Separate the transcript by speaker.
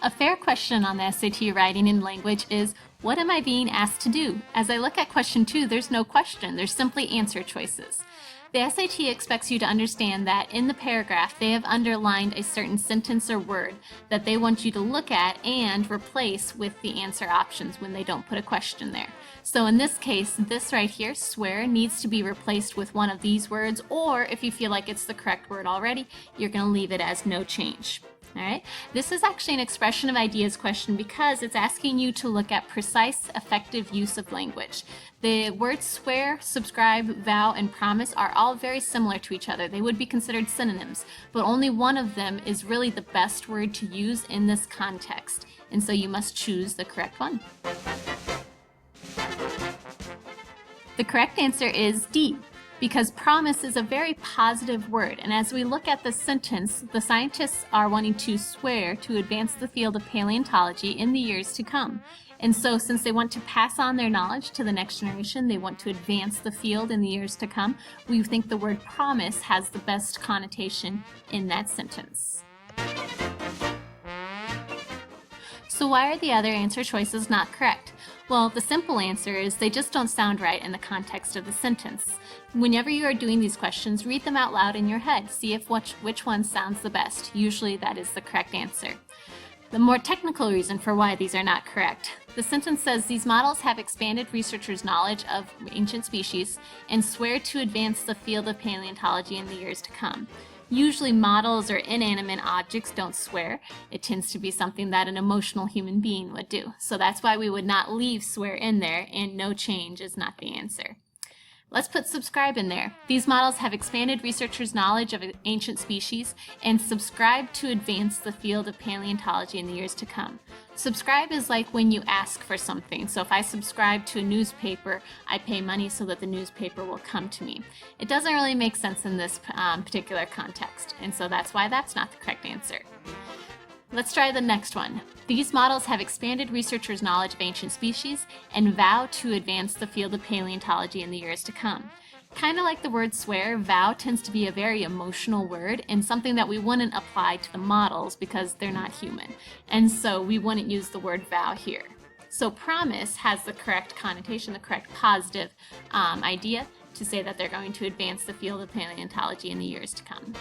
Speaker 1: A fair question on the SAT writing in language is, what am I being asked to do? As I look at question 2, there's no question, there's simply answer choices. The SAT expects you to understand that in the paragraph they have underlined a certain sentence or word that they want you to look at and replace with the answer options when they don't put a question there. So in this case, this right here, swear, needs to be replaced with one of these words, or if you feel like it's the correct word already, you're going to leave it as no change. All right. This is actually an expression of ideas question because it's asking you to look at precise, effective use of language. The words swear, subscribe, vow, and promise are all very similar to each other. They would be considered synonyms, but only one of them is really the best word to use in this context. And so you must choose the correct one. The correct answer is D, because promise is a very positive word, and as we look at the sentence, the scientists are wanting to swear to advance the field of paleontology in the years to come. And so since they want to pass on their knowledge to the next generation, they want to advance the field in the years to come, we think the word promise has the best connotation in that sentence. So why are the other answer choices not correct? Well, the simple answer is they just don't sound right in the context of the sentence. Whenever you are doing these questions, read them out loud in your head. See if which one sounds the best. Usually that is the correct answer. The more technical reason for why these are not correct. The sentence says these models have expanded researchers' knowledge of ancient species and swear to advance the field of paleontology in the years to come. Usually models or inanimate objects don't swear. It tends to be something that an emotional human being would do. So that's why we would not leave swear in there, and no change is not the answer. Let's put subscribe in there. These models have expanded researchers' knowledge of ancient species and subscribe to advance the field of paleontology in the years to come. Subscribe is like when you ask for something. So if I subscribe to a newspaper, I pay money so that the newspaper will come to me. It doesn't really make sense in this particular context, and so that's why that's not the correct answer. Let's try the next one. These models have expanded researchers' knowledge of ancient species and vow to advance the field of paleontology in the years to come. Kind of like the word swear, vow tends to be a very emotional word and something that we wouldn't apply to the models because they're not human. And so we wouldn't use the word vow here. So promise has the correct connotation, the correct positive idea to say that they're going to advance the field of paleontology in the years to come.